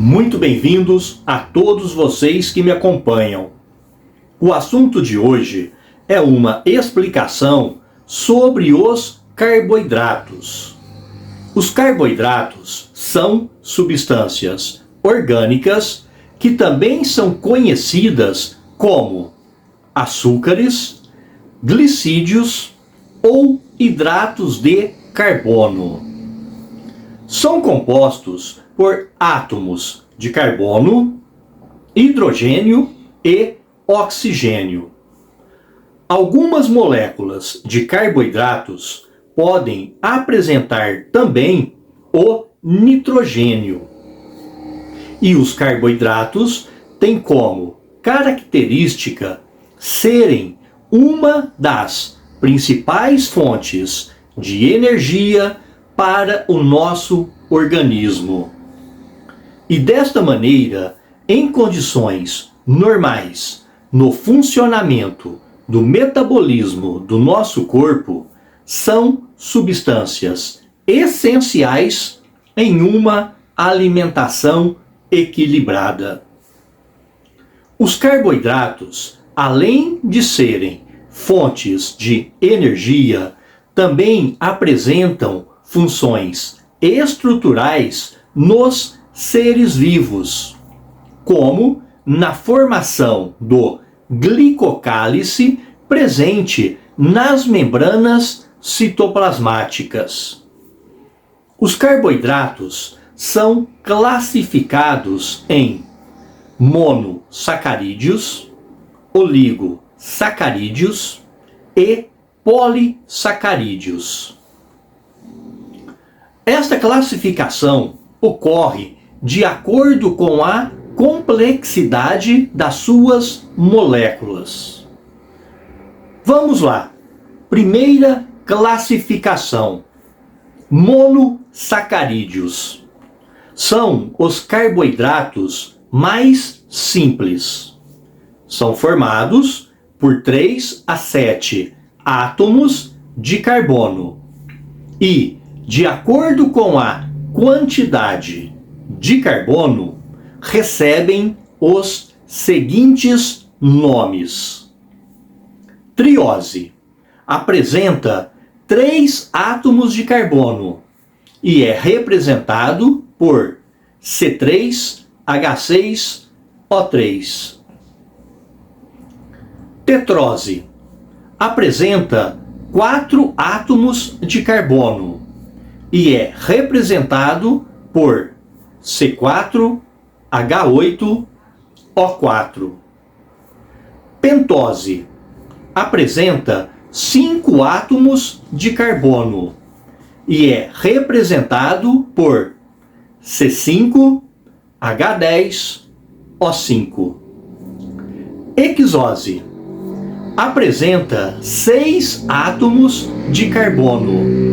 Muito bem-vindos a todos vocês que me acompanham. O assunto de hoje é uma explicação sobre os carboidratos. Os carboidratos são substâncias orgânicas que também são conhecidas como açúcares, glicídios ou hidratos de carbono. São compostos por átomos de carbono, hidrogênio e oxigênio. Algumas moléculas de carboidratos podem apresentar também o nitrogênio. E os carboidratos têm como característica serem uma das principais fontes de energia para o nosso organismo. E desta maneira, em condições normais, no funcionamento do metabolismo do nosso corpo, são substâncias essenciais em uma alimentação equilibrada. Os carboidratos, além de serem fontes de energia, também apresentam funções estruturais nos seres vivos, como na formação do glicocálice presente nas membranas citoplasmáticas. Os carboidratos são classificados em monossacarídeos, oligosacarídeos e polissacarídeos. Esta classificação ocorre de acordo com a complexidade das suas moléculas. Vamos lá. Primeira classificação: monossacarídeos. São os carboidratos mais simples. São formados por 3 a 7 átomos de carbono e, de acordo com a quantidade de carbono, recebem os seguintes nomes. Triose apresenta 3 átomos de carbono e é representado por C3H6O3. Tetrose apresenta 4 átomos de carbono e é representado por C4H8O4. Pentose apresenta 5 átomos de carbono e é representado por C5H10O5. Hexose apresenta 6 átomos de carbono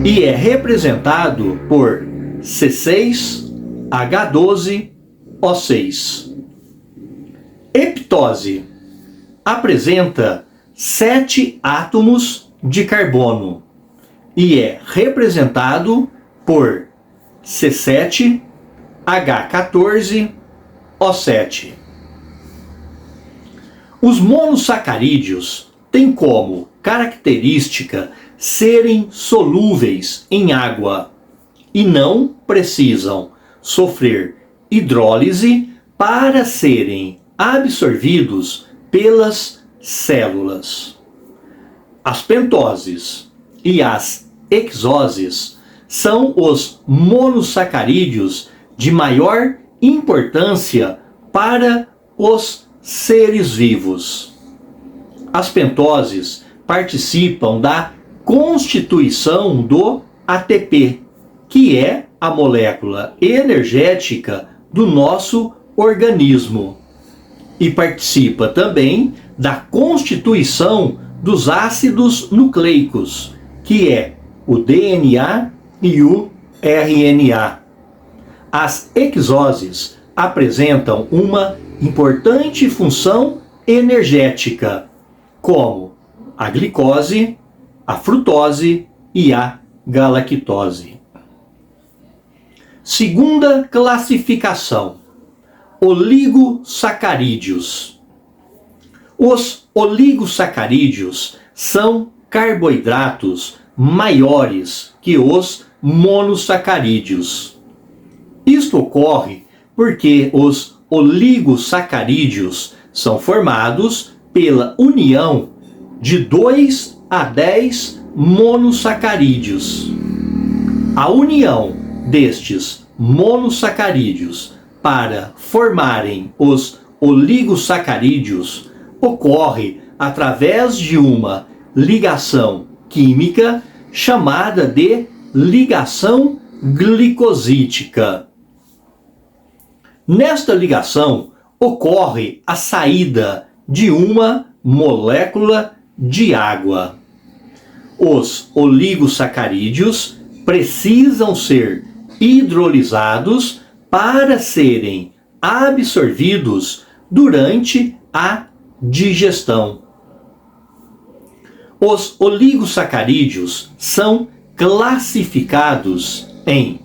e é representado por C6H12O6. Heptose apresenta 7 átomos de carbono e é representado por C7H14O7. Os monossacarídeos têm como característica serem solúveis em água e não precisam sofrer hidrólise para serem absorvidos pelas células. As pentoses e as hexoses são os monossacarídeos de maior importância para os seres vivos. As pentoses participam da constituição do ATP, que é a molécula energética do nosso organismo, e participa também da constituição dos ácidos nucleicos, que é o DNA e o RNA. As hexoses apresentam uma importante função energética, como a glicose, a frutose e a galactose. Segunda classificação: oligosacarídeos. Os oligosacarídeos são carboidratos maiores que os monossacarídeos. Isto ocorre porque os oligosacarídeos são formados pela união de 2 a 10 monossacarídeos. A união destes monossacarídeos para formarem os oligosacarídeos ocorre através de uma ligação química chamada de ligação glicosítica. Nesta ligação ocorre a saída de uma molécula de água. Os oligosacarídeos precisam ser hidrolisados para serem absorvidos durante a digestão. Os oligosacarídeos são classificados em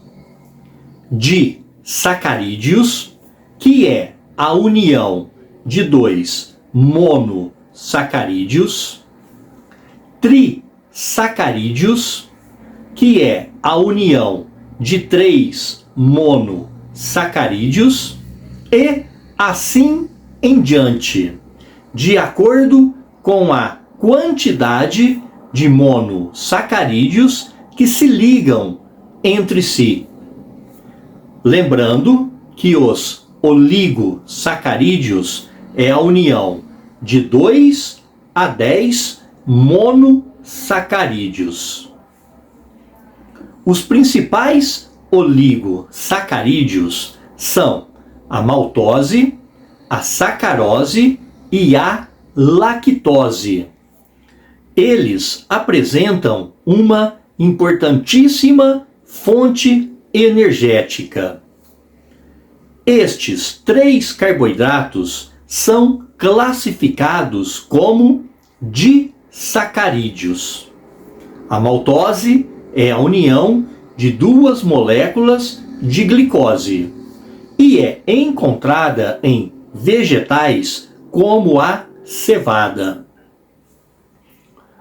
disacarídeos, que é a união de 2 monossacarídeos, trissacarídeos, que é a união de 3 monossacarídeos, e assim em diante, de acordo com a quantidade de monossacarídeos que se ligam entre si. Lembrando que os oligosacarídeos é a união de 2 a 10 monossacarídeos. Os principais oligosacarídeos são a maltose, a sacarose e a lactose. Eles apresentam uma importantíssima fonte energética. Estes 3 carboidratos são classificados como disacarídeos. A maltose é a união de 2 moléculas de glicose e é encontrada em vegetais como a cevada.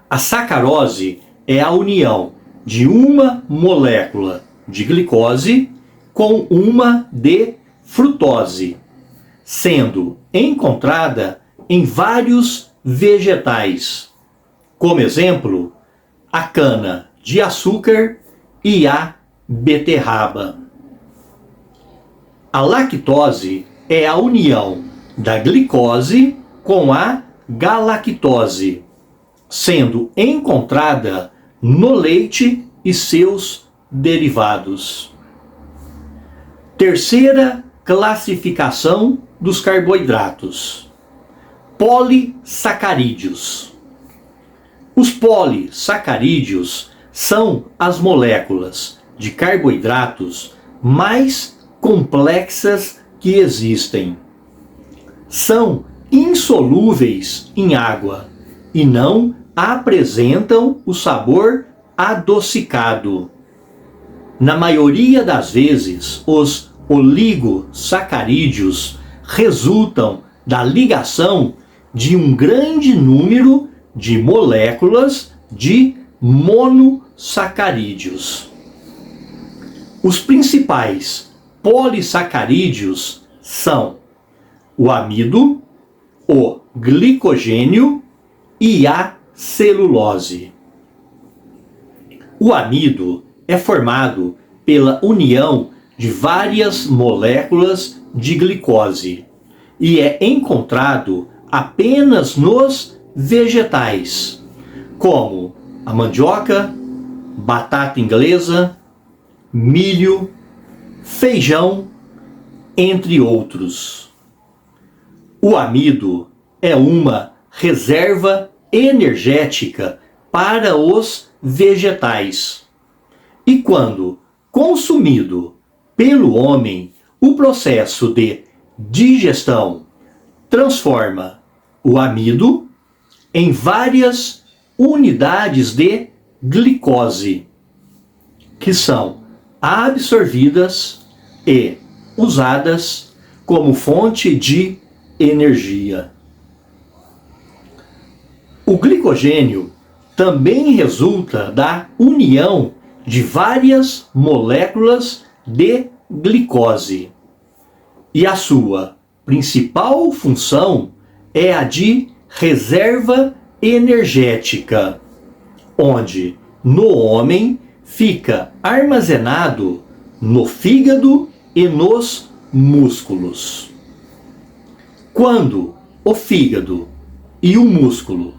A sacarose é a união de uma molécula de glicose com uma de frutose, sendo encontrada em vários vegetais, como exemplo, a cana-de-açúcar e a beterraba. A lactose é a união da glicose com a galactose, sendo encontrada no leite e seus derivados. Terceira classificação dos carboidratos: polissacarídeos. Os polissacarídeos são as moléculas de carboidratos mais complexas que existem. São insolúveis em água e não apresentam o sabor adocicado. Na maioria das vezes, os oligosacarídeos resultam da ligação de um grande número de moléculas de monossacarídeos. Os principais polissacarídeos são o amido, o glicogênio e a celulose. O amido é formado pela união de várias moléculas de glicose e é encontrado apenas nos vegetais, como a mandioca, batata inglesa, milho, feijão, entre outros. O amido é uma reserva energética para os vegetais. E quando consumido pelo homem, o processo de digestão transforma o amido em várias unidades de glicose, que são absorvidas e usadas como fonte de energia. O glicogênio também resulta da união de várias moléculas de glicose. E a sua principal função é a de reserva energética, onde no homem fica armazenado no fígado e nos músculos. Quando o fígado e o músculo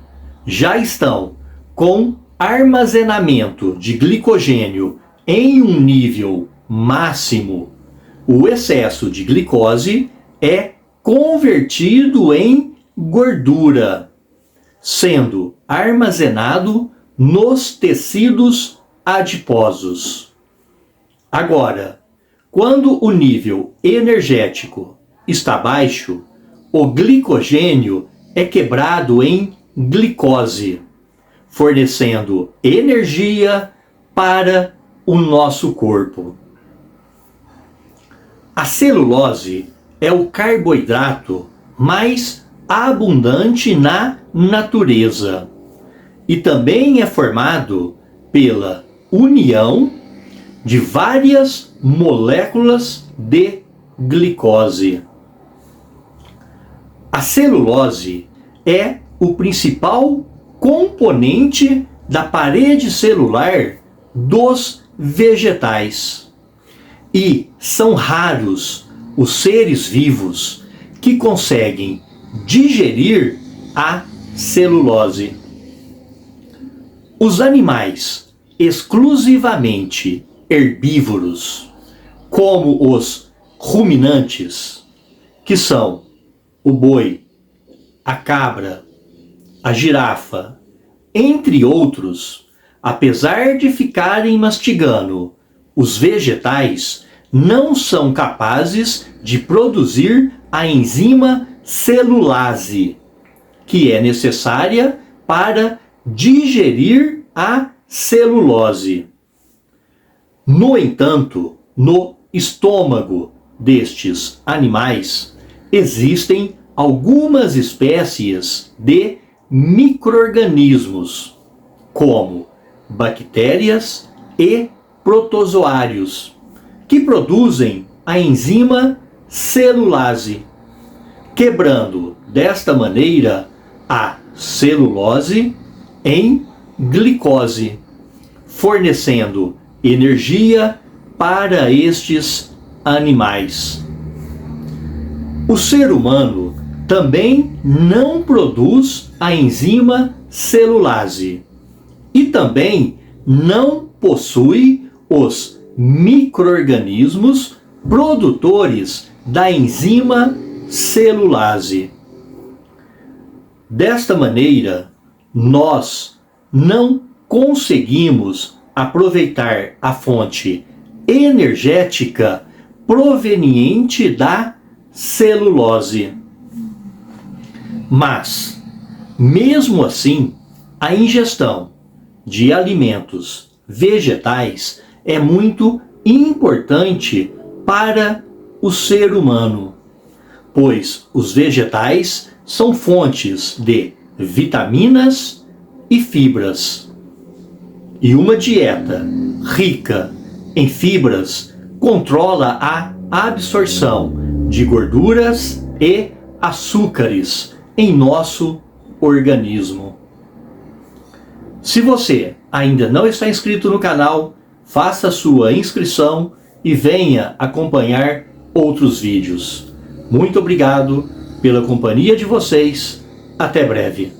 já estão com armazenamento de glicogênio em um nível máximo, o excesso de glicose é convertido em gordura, sendo armazenado nos tecidos adiposos. Agora, quando o nível energético está baixo, o glicogênio é quebrado em glicose, fornecendo energia para o nosso corpo. A celulose é o carboidrato mais abundante na natureza e também é formado pela união de várias moléculas de glicose. A celulose é o principal componente da parede celular dos vegetais. E são raros os seres vivos que conseguem digerir a celulose. Os animais exclusivamente herbívoros, como os ruminantes, que são o boi, a cabra, a girafa, entre outros, apesar de ficarem mastigando os vegetais, não são capazes de produzir a enzima celulase, que é necessária para digerir a celulose. No entanto, no estômago destes animais existem algumas espécies de micro-organismos, como bactérias e protozoários, que produzem a enzima celulase, quebrando desta maneira a celulose em glicose, fornecendo energia para estes animais. O ser humano também não produz a enzima celulase e também não possui os micro-organismos produtores da enzima celulase. Desta maneira, nós não conseguimos aproveitar a fonte energética proveniente da celulose. Mas, mesmo assim, a ingestão de alimentos vegetais é muito importante para o ser humano, pois os vegetais são fontes de vitaminas e fibras. E uma dieta rica em fibras controla a absorção de gorduras e açúcares em nosso organismo. Se você ainda não está inscrito no canal, faça sua inscrição e venha acompanhar outros vídeos. Muito obrigado pela companhia de vocês. Até breve.